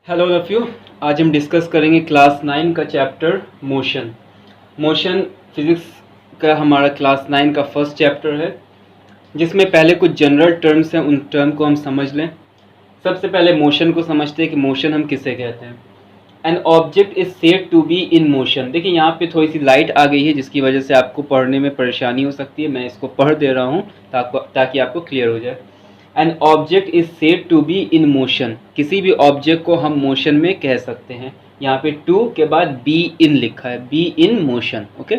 Hello लफ्यू। आज हम discuss करेंगे क्लास 9 का चैप्टर मोशन। मोशन फिज़िक्स का हमारा क्लास 9 का फर्स्ट चैप्टर है, जिसमें पहले कुछ जनरल टर्म्स हैं, उन टर्म को हम समझ लें। सबसे पहले मोशन को समझते हैं कि मोशन हम किसे कहते हैं। An object is said to be in motion. देखिए यहाँ पे थोड़ी सी लाइट आ गई है, जिसकी वजह से आपको पढ़ने में परेशानी हो सकती है। मैं इसको पढ़ दे रहा हूँ ताकि आपको क्लियर हो जाए। An object is said to be in motion. किसी भी ऑब्जेक्ट को हम मोशन में कह सकते हैं। यहाँ पे टू के बाद बी इन लिखा है, be in motion. Okay,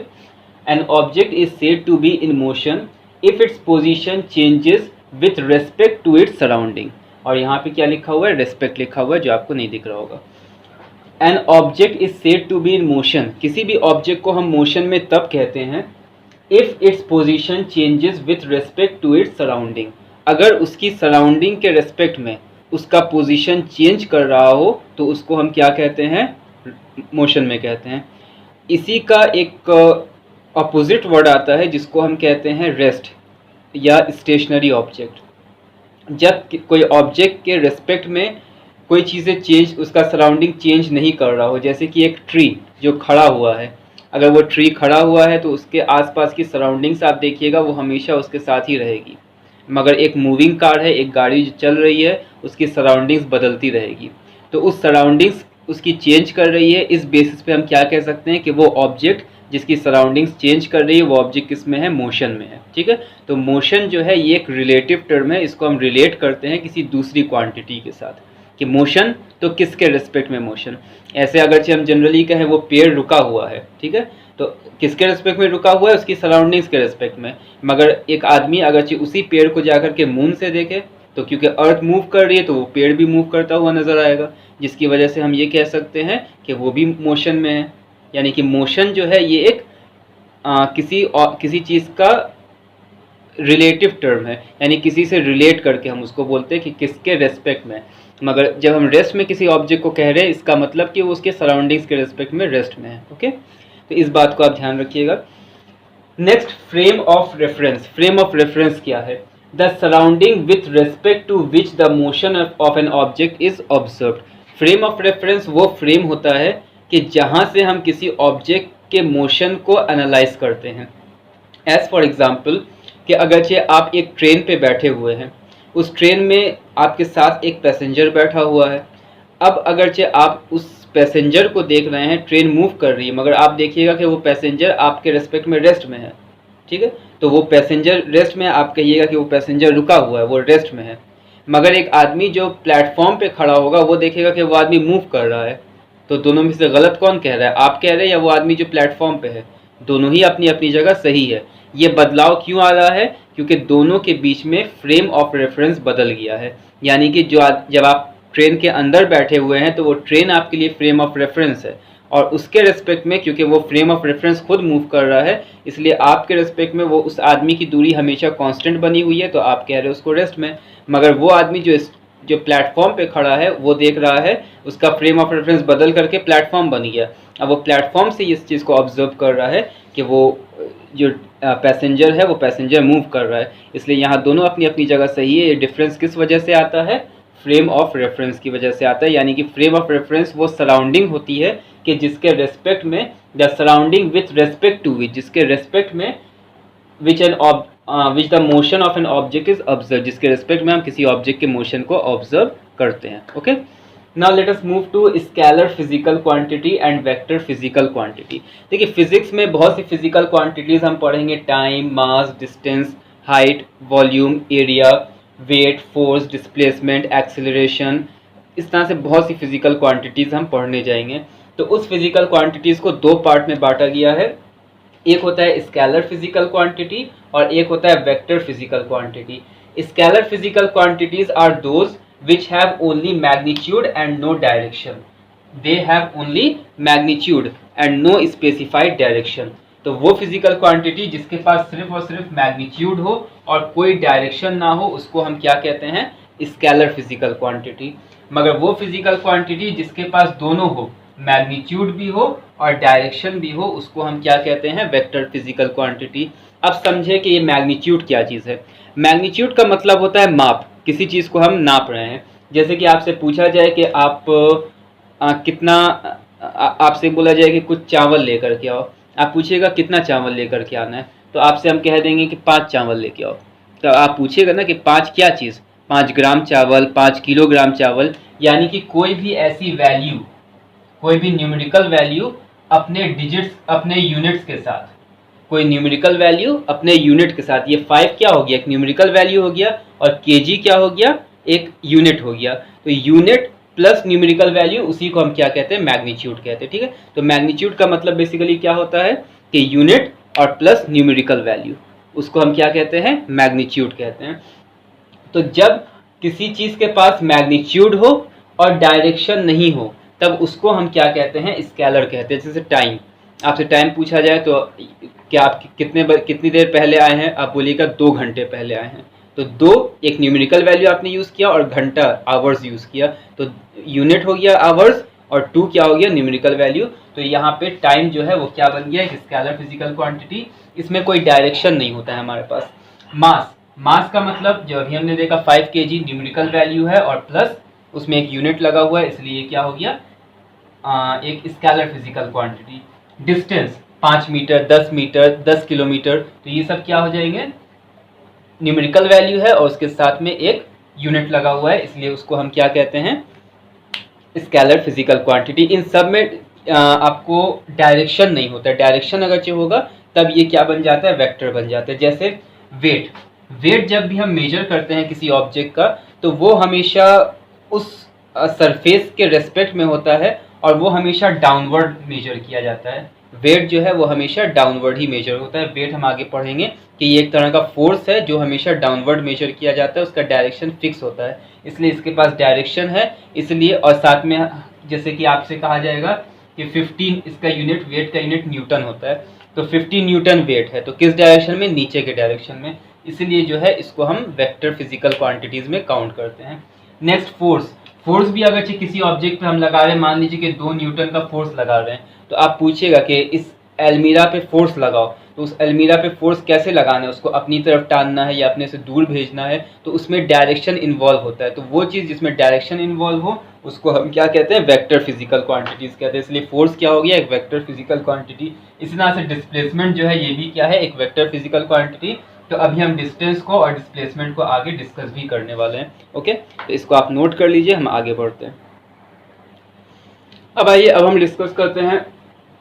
an object is said to be in motion if its position changes with respect to its surrounding. और यहाँ पे क्या लिखा हुआ है, रेस्पेक्ट लिखा हुआ है, जो आपको नहीं दिख रहा होगा। An object is said to be in motion. किसी भी ऑब्जेक्ट को हम मोशन में तब कहते हैं if its position changes with respect to its surrounding. अगर उसकी सराउंडिंग के रेस्पेक्ट में उसका पोजीशन चेंज कर रहा हो तो उसको हम क्या कहते हैं, मोशन में कहते हैं। इसी का एक अपोजिट वर्ड आता है जिसको हम कहते हैं रेस्ट या स्टेशनरी ऑब्जेक्ट। जब कोई ऑब्जेक्ट के रेस्पेक्ट में कोई चीज़ें चेंज, उसका सराउंडिंग चेंज नहीं कर रहा हो, जैसे कि एक ट्री जो खड़ा हुआ है, अगर वो ट्री खड़ा हुआ है तो उसके आसपास की सराउंडिंग्स आप देखिएगा वो हमेशा उसके साथ ही रहेगी। मगर एक मूविंग कार है, एक गाड़ी जो चल रही है, उसकी सराउंडिंग्स बदलती रहेगी। तो उस सराउंडिंग्स उसकी चेंज कर रही है, इस बेसिस पे हम क्या कह सकते हैं कि वो ऑब्जेक्ट जिसकी सराउंडिंग्स चेंज कर रही है वो ऑब्जेक्ट किस में है, मोशन में है। ठीक है, तो मोशन जो है ये एक रिलेटिव टर्म है, इसको हम रिलेट करते हैं किसी दूसरी क्वांटिटी के साथ कि मोशन तो किसके रिस्पेक्ट में मोशन। ऐसे अगरचे हम जनरली कहें वो पेड़ रुका हुआ है, ठीक है, तो किसके रिस्पेक्ट में रुका हुआ है, उसकी सराउंडिंग्स के रिस्पेक्ट में। मगर एक आदमी अगरचे उसी पेड़ को जाकर के मून से देखे तो क्योंकि अर्थ मूव कर रही है तो वो पेड़ भी मूव करता हुआ नजर आएगा, जिसकी वजह से हम ये कह सकते हैं कि वो भी मोशन में है। यानी कि मोशन जो है ये एक किसी चीज़ का रिलेटिव टर्म है, यानी किसी से रिलेट करके हम उसको बोलते हैं कि किसके रेस्पेक्ट में। मगर जब हम रेस्ट में किसी ऑब्जेक्ट को कह रहे हैं इसका मतलब कि वो उसके सराउंडिंग्स के रेस्पेक्ट में रेस्ट में है। ओके, तो इस बात को आप ध्यान रखिएगा। Next, frame of reference. Frame of reference क्या है? The surrounding with respect to which the motion of an object is observed. Frame of reference वो फ्रेम होता है कि जहाँ से हम किसी ऑब्जेक्ट के मोशन को एनालाइज करते हैं। एज फॉर एग्जाम्पल कि अगरचे आप एक ट्रेन पे बैठे हुए हैं, उस ट्रेन में आपके साथ एक पैसेंजर बैठा हुआ है। अब अगरचे आप उस पैसेंजर को देख रहे हैं, ट्रेन मूव कर रही है, मगर आप देखिएगा कि वो पैसेंजर आपके रेस्पेक्ट में रेस्ट में है। ठीक है, तो वो पैसेंजर रेस्ट में, आप कहिएगा कि वो पैसेंजर रुका हुआ है, वो रेस्ट में है। मगर एक आदमी जो प्लेटफॉर्म पे खड़ा होगा वो देखेगा कि वो आदमी मूव कर रहा है। तो दोनों में से गलत कौन कह रहा है, आप कह रहे हैं या वो आदमी जो प्लेटफॉर्म पे है? दोनों ही अपनी अपनी जगह सही है। ये बदलाव क्यों आ रहा है? क्योंकि दोनों के बीच में फ्रेम ऑफ रेफरेंस बदल गया है। यानी कि जब आप ट्रेन के अंदर बैठे हुए हैं तो वो ट्रेन आपके लिए फ्रेम ऑफ रेफरेंस है, और उसके रेस्पेक्ट में क्योंकि वो फ्रेम ऑफ रेफरेंस खुद मूव कर रहा है, इसलिए आपके रेस्पेक्ट में वो उस आदमी की दूरी हमेशा कांस्टेंट बनी हुई है, तो आप कह रहे हो उसको रेस्ट में। मगर वो आदमी जो प्लेटफॉर्म पे खड़ा है वो देख रहा है, उसका फ्रेम ऑफ रेफरेंस बदल करके प्लेटफॉर्म बन गया। अब वो प्लेटफॉर्म से इस चीज़ को ऑब्जर्व कर रहा है कि वो जो पैसेंजर है वो पैसेंजर मूव कर रहा है। इसलिए यहाँ दोनों अपनी अपनी जगह सही है। ये डिफरेंस किस वजह से आता है? फ्रेम ऑफ रेफरेंस की वजह से आता है। यानी कि फ्रेम ऑफ रेफरेंस वो सराउंडिंग होती है कि जिसके रेस्पेक्ट में, the surrounding with respect to which, जिसके रेस्पेक्ट में which the motion of an object is observe, जिसके रेस्पेक्ट में हम किसी ऑब्जेक्ट के मोशन को ऑब्जर्व करते हैं। Okay, now let us move to scalar physical quantity and vector physical quantity. देखिए फिजिक्स में बहुत सी फिजिकल क्वांटिटीज हम पढ़ेंगे, time, mass, distance, height, volume, area, weight, force, displacement, acceleration, इस तरह से बहुत सी फिजिकल क्वांटिटीज हम पढ़ने जाएंगे। तो उस फिजिकल क्वांटिटीज को दो पार्ट में बांटा गया है। एक होता है स्केलर फिजिकल क्वांटिटी और एक होता है vector physical quantity. Scalar physical quantities are those which have only magnitude and no direction. They have only magnitude and no specified direction. तो वो फिजिकल क्वांटिटी जिसके पास सिर्फ और सिर्फ मैग्नीट्यूड हो और कोई डायरेक्शन ना हो उसको हम क्या कहते हैं? Scalar physical quantity. मगर वो फिजिकल क्वांटिटी जिसके पास दोनों हो, मैग्नीट्यूड भी हो और डायरेक्शन भी हो, उसको हम क्या कहते हैं? Vector physical quantity. अब समझे कि ये मैग्नीट्यूड क्या चीज़ है। मैग्नीट्यूड का मतलब होता है माप, किसी चीज़ को हम नाप रहे हैं। जैसे कि आपसे पूछा जाए कि आप कितना आपसे बोला जाए कि कुछ चावल लेकर के आओ, आप पूछिएगा कितना चावल लेकर के आना है, तो आपसे हम कह देंगे कि 5 चावल लेके आओ। तो आप पूछिएगा ना कि 5 क्या चीज़, 5 ग्राम चावल, 5 किलोग्राम चावल, यानी कि कोई भी ऐसी वैल्यू, कोई भी न्यूमेरिकल वैल्यू अपने डिजिट्स, अपने यूनिट्स के साथ, कोई न्यूमेरिकल वैल्यू अपने यूनिट के साथ। ये 5 क्या हो गया, एक न्यूमेरिकल वैल्यू हो गया, और केजी क्या हो गया, एक यूनिट हो गया। तो यूनिट प्लस न्यूमेरिकल वैल्यू, उसी को हम क्या कहते हैं, मैग्नीट्यूड कहते हैं। ठीक है, तो मैग्नीट्यूड का मतलब बेसिकली क्या होता है कि यूनिट और प्लस न्यूमेरिकल वैल्यू, उसको हम क्या कहते हैं, मैग्नीट्यूड कहते हैं। तो जब किसी चीज के पास मैग्नीट्यूड हो और डायरेक्शन नहीं हो, तब उसको हम क्या कहते हैं, स्केलर कहते हैं। जैसे टाइम, आपसे टाइम पूछा जाए तो क्या आप कितनी देर पहले आए हैं, आप बोलिएगा 2 घंटे पहले आए हैं। तो 2 एक न्यूमेरिकल वैल्यू आपने यूज किया, और घंटा आवर्स यूज किया, तो यूनिट हो गया आवर्स, और 2 क्या हो गया, न्यूमेरिकल वैल्यू। तो यहाँ पे टाइम जो है वो क्या बन गया, एक स्केलर फिजिकल क्वांटिटी, इसमें कोई डायरेक्शन नहीं होता है हमारे पास। मास, मास का मतलब जो अभी हमने देखा 5 kg न्यूमेरिकल वैल्यू है, और प्लस उसमें एक यूनिट लगा हुआ है, इसलिए क्या हो गया, एक scalar physical quantity. Distance 5 metre, 10 metre, 10 kilometre, तो ये सब क्या हो जाएंगे, न्यूमेरिकल वैल्यू है और उसके साथ में एक यूनिट लगा हुआ है, इसलिए उसको हम क्या कहते हैं, स्केलर फिजिकल क्वांटिटी। इन सब में आपको डायरेक्शन नहीं होता है, डायरेक्शन अगर चाहिए होगा तब ये क्या बन जाता है, वेक्टर बन जाता है। जैसे वेट, वेट जब भी हम मेजर करते हैं किसी ऑब्जेक्ट का, तो वो हमेशा उस सरफेस के रेस्पेक्ट में होता है, और वो हमेशा डाउनवर्ड मेजर किया जाता है। वेट जो है वो हमेशा डाउनवर्ड ही मेजर होता है। वेट हम आगे पढ़ेंगे कि ये एक तरह का फोर्स है जो हमेशा डाउनवर्ड मेजर किया जाता है, उसका डायरेक्शन फिक्स होता है, इसलिए इसके पास डायरेक्शन है, इसलिए। और साथ में जैसे कि आपसे कहा जाएगा कि 15, इसका यूनिट, वेट का यूनिट न्यूटन होता है, तो 15 न्यूटन वेट है, तो किस डायरेक्शन में, नीचे के डायरेक्शन में, इसलिए जो है इसको हम वेक्टर फिजिकल क्वांटिटीज में काउंट करते हैं। नेक्स्ट फोर्स, फोर्स भी अगर किसी ऑब्जेक्ट पे हम लगा रहे हैं, मान लीजिए कि 2 न्यूटन का फोर्स लगा रहे हैं, तो आप पूछिएगा कि इस अलमीरा पे फोर्स लगाओ, तो उस अलमीरा पे फोर्स कैसे लगाना है, उसको अपनी तरफ टानना है या अपने से दूर भेजना है, तो उसमें डायरेक्शन इन्वॉल्व होता है। तो वो चीज़ जिसमें डायरेक्शन इन्वॉल्व हो उसको हम क्या कहते हैं, वेक्टर फिजिकल क्वांटिटीज कहते हैं। इसलिए फोर्स क्या हो गया, एक वेक्टर फिजिकल क्वांटिटी। इसी तरह से डिस्प्लेसमेंट जो है ये भी क्या है, एक वेक्टर फिजिकल क्वांटिटी। तो अभी हम डिस्टेंस को और डिस्प्लेसमेंट को आगे डिस्कस भी करने वाले हैं। ओके, तो इसको आप नोट कर लीजिए, हम आगे बढ़ते हैं। अब आइए, अब हम डिस्कस करते हैं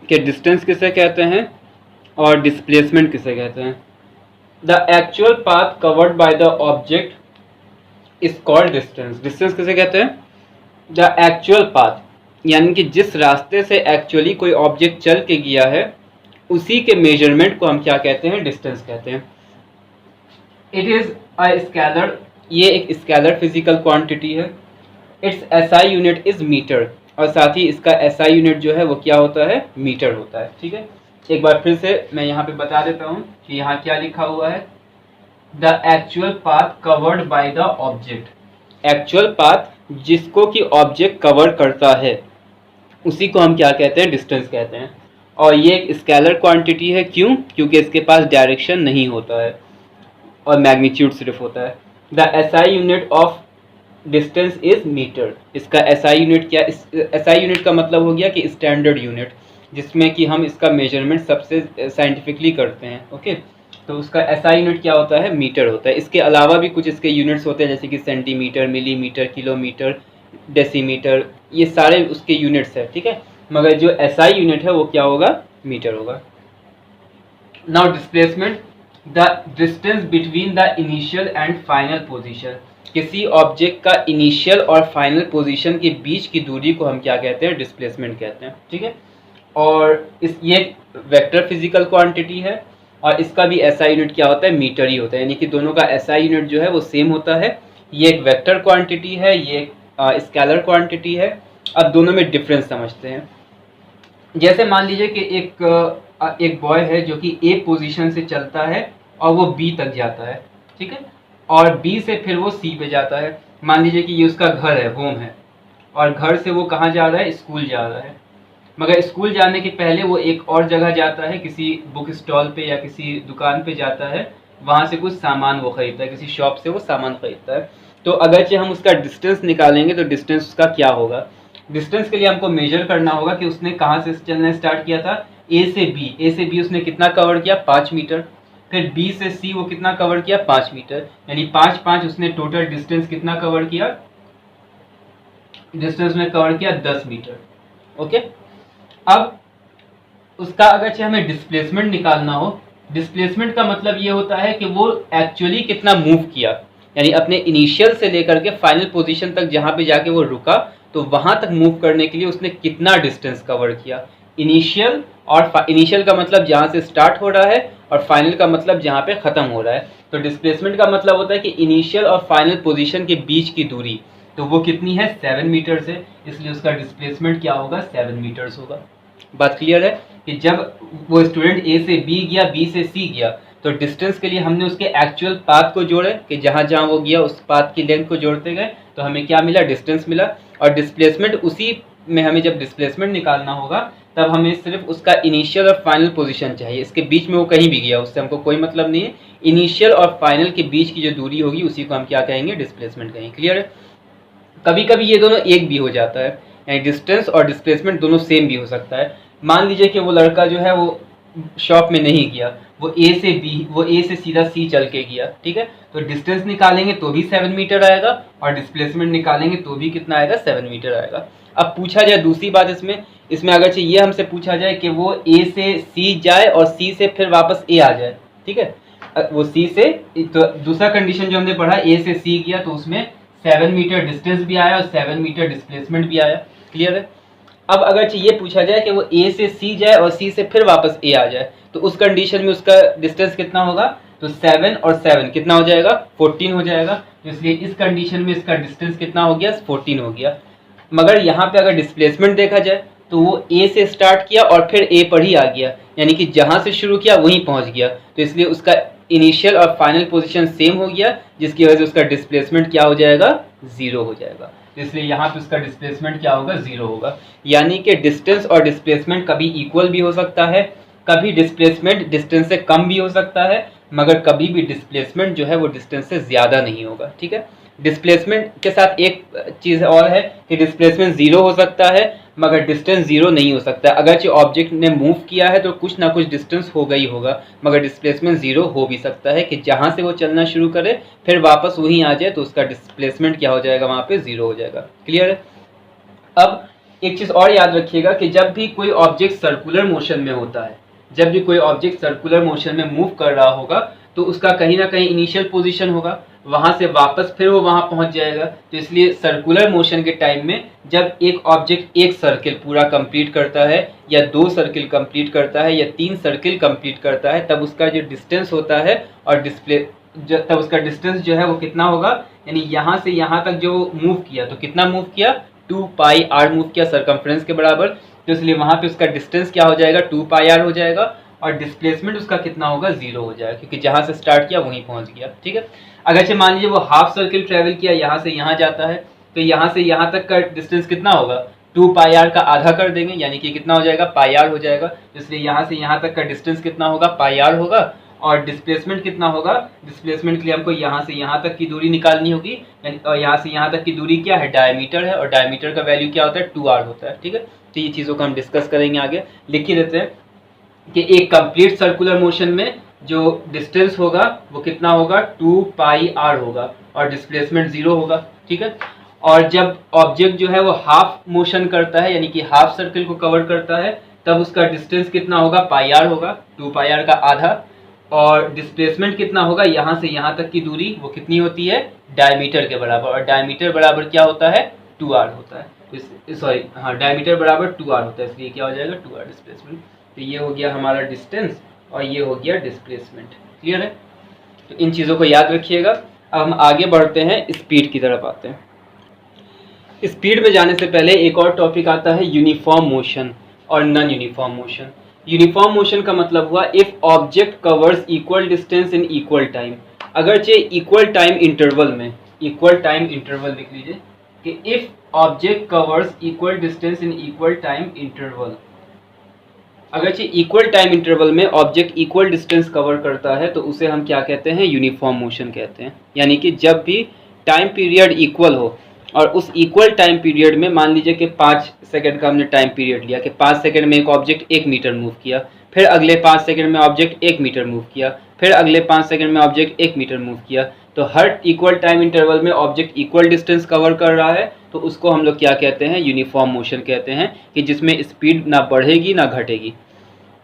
कि डिस्टेंस किसे कहते हैं और डिस्प्लेसमेंट किसे कहते हैं। The actual path covered by the object is called distance. Distance किसे कहते हैं, द एक्चुअल पाथ, यानी कि जिस रास्ते से एक्चुअली कोई ऑब्जेक्ट चल के गया है, उसी के मेजरमेंट को हम क्या कहते हैं, डिस्टेंस कहते हैं। इट इज अ स्केलर, ये एक स्केलर फिजिकल क्वांटिटी है। Its SI unit is metre, और साथ ही इसका एसआई यूनिट जो है वो क्या होता है, मीटर होता है। ठीक है, एक बार फिर से मैं यहाँ पे बता देता हूँ कि यहाँ क्या लिखा हुआ है, the actual path covered by the object. Actual path जिसको कि ऑब्जेक्ट कवर करता है, उसी को हम क्या कहते हैं, डिस्टेंस कहते हैं। और ये एक स्केलर क्वांटिटी है, क्यों, क्योंकि इसके पास डायरेक्शन नहीं होता है और मैग्नीट्यूड सिर्फ होता है। The SI unit of distance is metre. इसका एसआई यूनिट क्या, एसआई यूनिट का मतलब हो गया कि स्टैंडर्ड यूनिट, जिसमें कि हम इसका मेजरमेंट सबसे साइंटिफिकली करते हैं। ओके, तो उसका एसआई यूनिट क्या होता है, मीटर होता है। इसके अलावा भी कुछ इसके यूनिट्स होते हैं, जैसे कि सेंटीमीटर, मिलीमीटर, किलोमीटर, डेसीमीटर, ये सारे उसके यूनिट्स है। ठीक है, मगर जो एसआई यूनिट है वो क्या होगा, मीटर होगा। Now displacement, the distance between the initial and final position. किसी ऑब्जेक्ट का इनिशियल और फाइनल पोजीशन के बीच की दूरी को हम क्या कहते हैं, डिस्प्लेसमेंट कहते हैं। ठीक है, और ये वेक्टर फिजिकल क्वांटिटी है, और इसका भी एसआई यूनिट क्या होता है, मीटर ही होता है, यानी कि दोनों का एसआई यूनिट जो है वो सेम होता है। ये एक वेक्टर क्वांटिटी है, ये एक स्केलर क्वांटिटी है। अब दोनों में डिफरेंस समझते हैं। जैसे मान लीजिए कि एक बॉय है जो कि ए पोजीशन से चलता है और वो बी तक जाता है। ठीक है, और बी से फिर वो सी पे जाता है। मान लीजिए कि ये उसका घर है, होम है, और घर से वो कहाँ जा रहा है, स्कूल जा रहा है। मगर स्कूल जाने के पहले वो एक और जगह जाता है, किसी बुक स्टॉल पे या किसी दुकान पे जाता है, वहाँ से कुछ सामान वो खरीदता है, किसी शॉप से वो सामान खरीदता है। तो अगरचे हम उसका डिस्टेंस निकालेंगे तो डिस्टेंस उसका क्या होगा, डिस्टेंस के लिए हमको मेजर करना होगा कि उसने कहाँ से चलना स्टार्ट किया था, ए से बी उसने कितना कवर किया 5 मीटर, फिर बी से सी वो कितना कवर किया 5 मीटर, यानी 5 5 उसने टोटल डिस्टेंस कितना कवर किया, डिस्टेंस में कवर किया 10 मीटर। ओके, अब उसका अगर हमें डिस्प्लेसमेंट निकालना हो, डिस्प्लेसमेंट का मतलब ये होता है कि वो एक्चुअली कितना मूव किया, यानी अपने इनिशियल से लेकर के फाइनल पोजीशन तक जहाँ पे जाके वो रुका, तो वहां तक मूव करने के लिए उसने कितना डिस्टेंस कवर किया। इनिशियल और इनिशियल का मतलब जहाँ से स्टार्ट हो रहा है और फाइनल का मतलब जहाँ पे खत्म हो रहा है। तो डिस्प्लेसमेंट का मतलब होता है कि इनिशियल और फाइनल पोजीशन के बीच की दूरी, तो वो कितनी है 7 मीटर से, इसलिए उसका डिस्प्लेसमेंट क्या होगा 7 मीटर्स होगा। बात क्लियर है कि जब वो स्टूडेंट ए से बी गया, बी से सी गया, तो डिस्टेंस के लिए हमने उसके एक्चुअल पाथ को जोड़े कि जहाँ जहाँ वो गया उस पाथ की लेंथ को जोड़ते गए, तो हमें क्या मिला, डिस्टेंस मिला। और डिस्प्लेसमेंट उसी में हमें जब डिस्प्लेसमेंट निकालना होगा तब हमें सिर्फ उसका इनिशियल और फाइनल पोजीशन चाहिए, इसके बीच में वो कहीं भी गया उससे हमको कोई मतलब नहीं है। इनिशियल और फाइनल के बीच की जो दूरी होगी उसी को हम क्या कहेंगे, डिस्प्लेसमेंट कहेंगे। क्लियर है। कभी कभी ये दोनों एक भी हो जाता है, यानी डिस्टेंस और डिस्प्लेसमेंट दोनों सेम भी हो सकता है। मान लीजिए कि वो लड़का जो है वो शॉप में नहीं गया, वो ए से सीधा सी चल के गया, ठीक है, तो डिस्टेंस निकालेंगे तो भी 7 मीटर आएगा और डिस्प्लेसमेंट निकालेंगे तो भी कितना आएगा, 7 मीटर आएगा। अब पूछा जाए दूसरी बात इसमें अगर ये हमसे पूछा जाए कि वो ए से सी जाए और सी से फिर वापस ए आ जाए, ठीक है, वो सी से, तो दूसरा कंडीशन जो हमने पढ़ा ए से सी गया तो उसमें 7 मीटर डिस्टेंस भी आया और 7 मीटर डिस्प्लेसमेंट भी आया। क्लियर है। अब अगर ये पूछा जाए कि वो ए से सी जाए और सी से फिर वापस ए आ जाए, तो उस कंडीशन में उसका डिस्टेंस कितना होगा, तो 7 और 7 कितना हो जाएगा, 14 हो जाएगा। तो इसलिए इस कंडीशन में इसका डिस्टेंस कितना हो गया, 14 हो गया। मगर यहाँ पे अगर डिस्प्लेसमेंट देखा जाए तो वो ए से स्टार्ट किया और फिर ए पर ही आ गया, यानी कि जहाँ से शुरू किया वहीं पहुँच गया, तो इसलिए उसका इनिशियल और फाइनल पोजीशन सेम हो गया, जिसकी वजह से उसका डिस्प्लेसमेंट क्या हो जाएगा, 0 हो जाएगा। इसलिए यहाँ पे उसका डिस्प्लेसमेंट क्या होगा, 0 होगा। यानी कि डिस्टेंस और डिस्प्लेसमेंट कभी इक्वल भी हो सकता है, कभी डिस्प्लेसमेंट डिस्टेंस से कम भी हो सकता है, मगर कभी भी डिस्प्लेसमेंट जो है वो डिस्टेंस से ज़्यादा नहीं होगा। ठीक है। डिस्प्लेसमेंट के साथ एक चीज़ और है कि डिस्प्लेसमेंट 0 हो सकता है मगर डिस्टेंस 0 नहीं हो सकता। अगर जो ऑब्जेक्ट ने मूव किया है तो कुछ ना कुछ डिस्टेंस होगा ही होगा, मगर डिस्प्लेसमेंट 0 हो भी सकता है कि जहाँ से वो चलना शुरू करे फिर वापस वहीं आ जाए, तो उसका डिस्प्लेसमेंट क्या हो जाएगा, वहाँ पे 0 हो जाएगा। क्लियर है। अब एक चीज़ और याद रखिएगा कि जब भी कोई ऑब्जेक्ट सर्कुलर मोशन में होता है, जब भी कोई ऑब्जेक्ट सर्कुलर मोशन में मूव कर रहा होगा तो उसका कहीं ना कहीं इनिशियल पोजीशन होगा, वहां से वापस फिर वो वहां पहुंच जाएगा। तो इसलिए सर्कुलर मोशन के टाइम में जब एक ऑब्जेक्ट एक सर्किल पूरा कंप्लीट करता है या 2 सर्किल कंप्लीट करता है या 3 सर्किल कंप्लीट करता है, तब उसका जो डिस्टेंस होता है और तब उसका डिस्टेंस जो है वो कितना होगा, यानी यहाँ से यहाँ तक जो मूव किया, तो कितना मूव किया, 2 पाई आर मूव किया सर्कमफ्रेंस के बराबर। तो इसलिए वहां पे उसका डिस्टेंस क्या हो जाएगा, 2 पाई आर हो जाएगा और डिस्प्लेसमेंट उसका कितना होगा, 0 हो जाएगा, क्योंकि जहां से स्टार्ट किया वहीं पहुंच गया। ठीक है। अगर मान लीजिए वो हाफ सर्किल ट्रेवल किया, यहाँ से यहाँ जाता है, तो यहाँ से यहाँ तक का डिस्टेंस कितना होगा, 2 पाई आर का आधा कर देंगे, यानी कि कितना हो जाएगा, पाई आर हो जाएगा। इसलिए यहाँ से यहाँ तक का डिस्टेंस कितना होगा, पाई आर होगा। और डिस्प्लेसमेंट कितना होगा, डिस्प्लेसमेंट के लिए हमको यहाँ से यहाँ तक की दूरी निकालनी होगी, और यहाँ से यहाँ तक की दूरी क्या है, डायमीटर है, और डायमीटर का वैल्यू क्या होता है, 2r होता है। ठीक है। तो ये चीज़ों को हम डिस्कस करेंगे आगे। लिख ही देते हैं कि एक कंप्लीट सर्कुलर मोशन में जो डिस्टेंस होगा वो कितना होगा, 2 पाई आर होगा और डिस्प्लेसमेंट 0 होगा। ठीक है। और जब ऑब्जेक्ट जो है वो हाफ मोशन करता है, यानी कि हाफ सर्किल को कवर करता है, तब उसका डिस्टेंस कितना होगा, पाई आर होगा, 2 पाई आर का आधा। और डिस्प्लेसमेंट कितना होगा, यहाँ से यहाँ तक की दूरी वो कितनी होती है, डायमीटर के बराबर, और डायमीटर बराबर क्या होता है, 2r होता है। सॉरी हाँ, डायमीटर बराबर 2r होता है, इसलिए क्या हो जाएगा, 2r डिस्प्लेसमेंट। तो ये हो गया हमारा डिस्टेंस और ये हो गया डिस्प्लेसमेंट। क्लियर है। तो इन चीज़ों को याद रखिएगा। अब हम आगे बढ़ते हैं, स्पीड की तरफ आते हैं। स्पीड में जाने से पहले एक और टॉपिक आता है यूनिफॉर्म मोशन और non uniform motion. Uniform motion का मतलब हुआ if object covers equal distance in equal time. अगर चाहिए इक्वल टाइम इंटरवल में, इक्वल टाइम इंटरवल लिख लीजिए कि if object covers equal distance in equal time interval. अगर चाहिए इक्वल टाइम इंटरवल में ऑब्जेक्ट इक्वल डिस्टेंस कवर करता है तो उसे हम क्या कहते हैं, यूनिफॉर्म मोशन कहते हैं। यानी कि जब भी टाइम पीरियड इक्वल हो और उस इक्वल टाइम पीरियड में मान लीजिए कि 5 सेकंड का हमने टाइम पीरियड लिया कि 5 सेकंड में एक ऑब्जेक्ट 1 मीटर मूव किया, फिर अगले 5 सेकंड में ऑब्जेक्ट 1 मीटर मूव किया, फिर अगले 5 सेकंड में ऑब्जेक्ट 1 मीटर मूव किया, तो हर इक्वल टाइम इंटरवल में ऑब्जेक्ट इक्वल डिस्टेंस कवर कर रहा है, तो उसको हम लोग क्या कहते हैं, यूनिफॉर्म मोशन कहते हैं, कि जिसमें स्पीड ना बढ़ेगी ना घटेगी।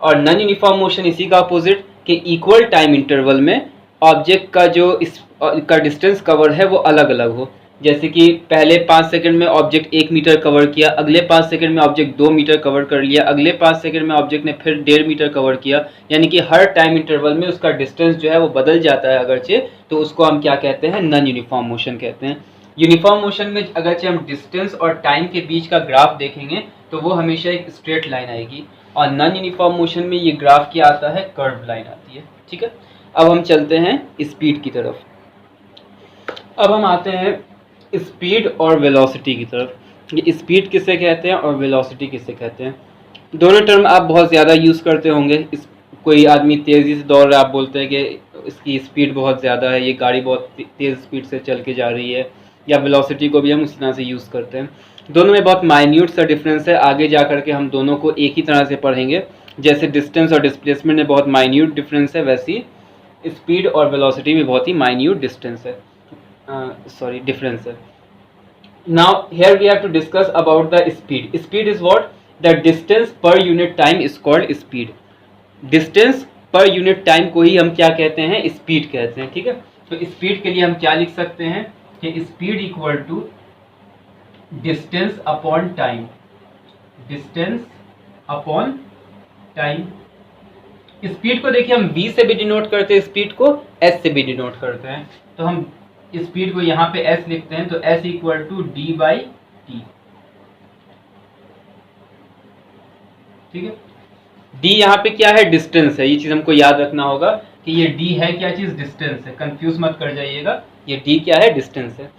और नॉन यूनिफॉर्म मोशन इसी का अपोजिट कि इक्वल टाइम इंटरवल में ऑब्जेक्ट का जो का डिस्टेंस कवर है वो अलग अलग हो। जैसे कि पहले 5 सेकंड में ऑब्जेक्ट 1 मीटर कवर किया, अगले 5 सेकंड में ऑब्जेक्ट 2 मीटर कवर कर लिया, अगले 5 सेकंड में ऑब्जेक्ट ने फिर 1.5 मीटर कवर किया, यानी कि हर टाइम इंटरवल में उसका डिस्टेंस जो है वो बदल जाता है अगरचे, तो उसको हम क्या कहते हैं, नॉन यूनिफॉर्म मोशन कहते हैं। यूनिफॉर्म मोशन में अगरचे हम डिस्टेंस और टाइम के बीच का ग्राफ देखेंगे तो वो हमेशा एक स्ट्रेट लाइन आएगी, और नॉन यूनिफॉर्म मोशन में ये ग्राफ क्या आता है, कर्व लाइन आती है। ठीक है, अब हम चलते हैं स्पीड की तरफ। अब हम आते हैं स्पीड और वेलोसिटी की तरफ। ये स्पीड किसे कहते हैं और वेलोसिटी किसे कहते हैं, दोनों टर्म आप बहुत ज़्यादा यूज़ करते होंगे। कोई आदमी तेज़ी से दौड़ रहा है, आप बोलते हैं कि इसकी स्पीड बहुत ज़्यादा है, ये गाड़ी बहुत तेज़ स्पीड से चल के जा रही है, या वेलोसिटी को भी हम उसी तरह से यूज़ करते हैं। दोनों में बहुत माइन्यूट सा डिफरेंस है, आगे जा कर के हम दोनों को एक ही तरह से पढ़ेंगे। जैसे डिस्टेंस और डिस्प्लेसमेंट में बहुत माइन्यूट डिफरेंस है, वैसी स्पीड और वेलोसिटी में बहुत ही माइन्यूट डिफरेंस है। Now here we have to discuss about the speed. Speed is what? The distance per unit time is called speed. Distance per unit time को ही हम क्या कहते हैं, स्पीड कहते हैं। ठीक है, तो स्पीड के लिए हम क्या लिख सकते हैं कि speed equal to distance upon time, distance upon time. Speed को देखिए हम v से भी डिनोट करते हैं, स्पीड को s से भी डिनोट करते हैं। तो हम स्पीड को यहाँ पे s लिखते हैं, तो s equal to D by T. ठीक है, d यहाँ पे क्या है, डिस्टेंस है। ये चीज हमको याद रखना होगा कि ये d है क्या चीज, डिस्टेंस है, कंफ्यूज मत कर जाइएगा। ये d क्या है, डिस्टेंस है।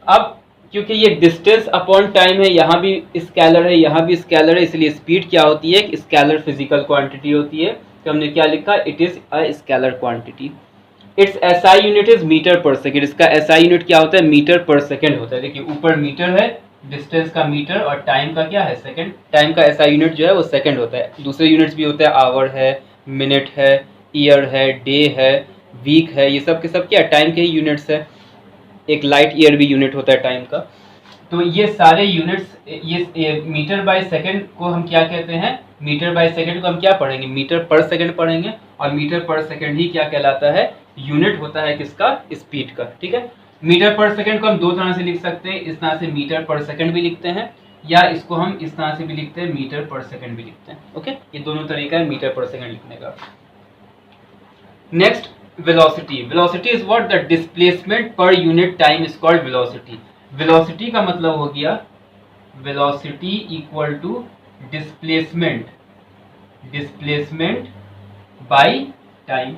अब क्योंकि ये डिस्टेंस अपॉन टाइम है, यहाँ भी स्केलर है, यहाँ भी स्केलर है, इसलिए स्पीड क्या होती है, एक स्केलर फिजिकल क्वांटिटी होती है। तो हमने क्या लिखा, it is a scalar quantity. Its SI unit is metre per second. इसका एसआई यूनिट क्या होता है, मीटर पर सेकेंड होता है। देखिए ऊपर मीटर है, डिस्टेंस का मीटर, और टाइम का क्या है, सेकेंड। टाइम का एसआई यूनिट जो है वो सेकेंड होता है। दूसरे यूनिट्स भी होते हैं, आवर है, मिनट है, ईयर है, डे है, वीक है, ये सब के सब क्या टाइम के ही यूनिट्स है। एक लाइट ईयर भी यूनिट होता है टाइम का। तो ये सारे यूनिट्स, ये मीटर बाय सेकंड को हम क्या कहते हैं, मीटर बाय सेकंड को हम क्या पढ़ेंगे, मीटर पर सेकंड पढ़ेंगे। और मीटर पर सेकंड ही क्या कहलाता है, यूनिट होता है किसका, स्पीड का। ठीक है, मीटर पर सेकंड को हम दो तरह से लिख सकते हैं, इस तरह से मीटर पर सेकंड भी लिखते हैं, या इसको हम इस तरह से भी लिखते हैं, मीटर पर सेकंड भी लिखते हैं। ओके, ये दोनों तरीका है मीटर पर सेकंड लिखने का। Next, velocity. Velocity is what, the displacement per unit time is called velocity. Velocity का मतलब हो गया, velocity equal to displacement, displacement by time.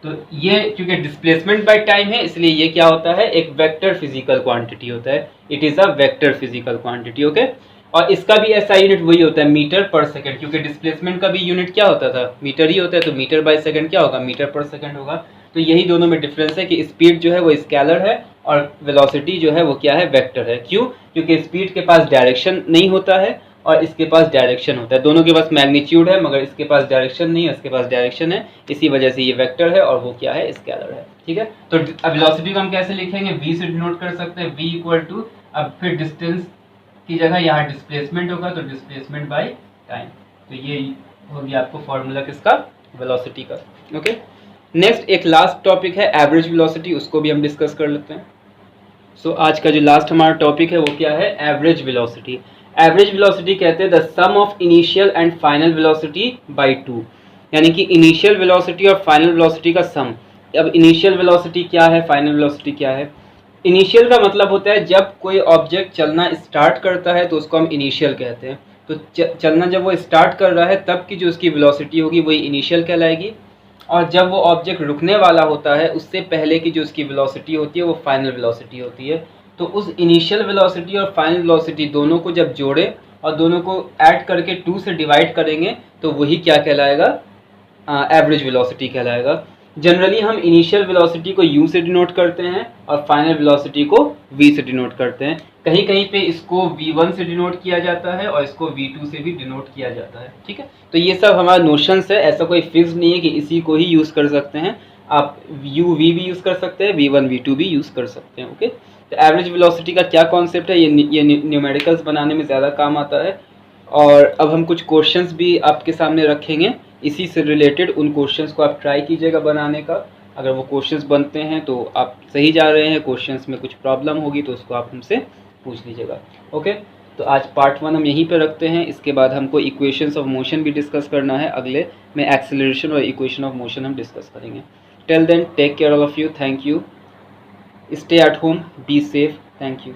तो ये क्योंकि डिस्प्लेसमेंट बाय टाइम है, इसलिए ये क्या होता है, एक वेक्टर फिजिकल क्वांटिटी होता है। It is a vector physical quantity. Okay, और इसका भी ऐसा यूनिट वही होता है, मीटर पर सेकंड, क्योंकि डिस्प्लेसमेंट का भी यूनिट क्या होता था, मीटर ही होता है। तो मीटर बाय सेकंड क्या होगा, मीटर पर सेकंड होगा। तो यही दोनों में डिफरेंस है कि स्पीड जो है वो स्केलर है और वेलोसिटी जो है वो क्या है, वेक्टर है। क्यों, क्योंकि स्पीड के पास डायरेक्शन नहीं होता है और इसके पास डायरेक्शन होता है। दोनों के पास मैग्नीट्यूड है, मगर इसके पास डायरेक्शन नहीं है, इसके पास डायरेक्शन है। इसी वजह से ये वेक्टर है और वो क्या है, स्केलर है। ठीक है, तो वेलोसिटी को हम कैसे लिखेंगे, v से डिनोट कर सकते हैं, v इक्वल टू, अब फिर डिस्टेंस की जगह यहाँ डिस्प्लेसमेंट होगा, तो डिस्प्लेसमेंट बाय टाइम। तो ये हो गया आपको फॉर्मूला किसका, वेलोसिटी का। ओके, नेक्स्ट एक लास्ट टॉपिक है एवरेज वेलोसिटी, उसको भी हम डिस्कस कर लेते हैं। सो आज का जो लास्ट हमारा टॉपिक है वो क्या है, एवरेज वेलोसिटी। एवरेज वेलोसिटी कहते हैं the sum of initial and final velocity by 2, यानी कि इनिशियल वेलोसिटी और फाइनल वेलोसिटी का सम। अब इनिशियल वेलोसिटी क्या है, फाइनल वेलोसिटी क्या है। इनिशियल का मतलब होता है जब कोई ऑब्जेक्ट चलना स्टार्ट करता है तो उसको हम इनिशियल कहते हैं। तो चलना जब वो स्टार्ट कर रहा है तब की जो उसकी वेलोसिटी होगी वही इनिशियल कहलाएगी, और जब वो ऑब्जेक्ट रुकने वाला होता है उससे पहले की जो उसकी वेलोसिटी होती है वो फाइनल वेलोसिटी होती है। तो उस इनिशियल वेलोसिटी और फाइनल वेलोसिटी दोनों को जब जोड़े और दोनों को ऐड करके 2 से डिवाइड करेंगे तो वही क्या कहलाएगा, एवरेज वेलोसिटी कहलाएगा। जनरली हम इनिशियल वेलोसिटी को u से डिनोट करते हैं और फाइनल वेलोसिटी को v से डिनोट करते हैं। कहीं कहीं पे इसको v1 से डिनोट किया जाता है और इसको v2 से भी डिनोट किया जाता है। ठीक है, तो ये सब हमारा नोशंस है, ऐसा कोई फिक्स नहीं है कि इसी को ही यूज़ कर सकते हैं। आप u v भी यूज़ कर सकते हैं, v1 v2 भी यूज़ कर सकते हैं। ओके, तो एवरेज वेलोसिटी का क्या कॉन्सेप्ट है, ये न्यूमेरिकल्स बनाने में ज़्यादा काम आता है। और अब हम कुछ क्वेश्चंस भी आपके सामने रखेंगे इसी से रिलेटेड। उन क्वेश्चंस को आप ट्राई कीजिएगा बनाने का। अगर वो क्वेश्चंस बनते हैं तो आप सही जा रहे हैं, क्वेश्चंस में कुछ प्रॉब्लम होगी तो उसको आप हमसे पूछ लीजिएगा। ओके, तो आज पार्ट 1 हम यहीं पे रखते हैं। इसके बाद हमको इक्वेशंस ऑफ मोशन भी डिस्कस करना है। अगले में एक्सेलरेशन और इक्वेशन ऑफ मोशन हम डिस्कस करेंगे। Till then take care all of you, thank you, stay at home, be safe, thank you.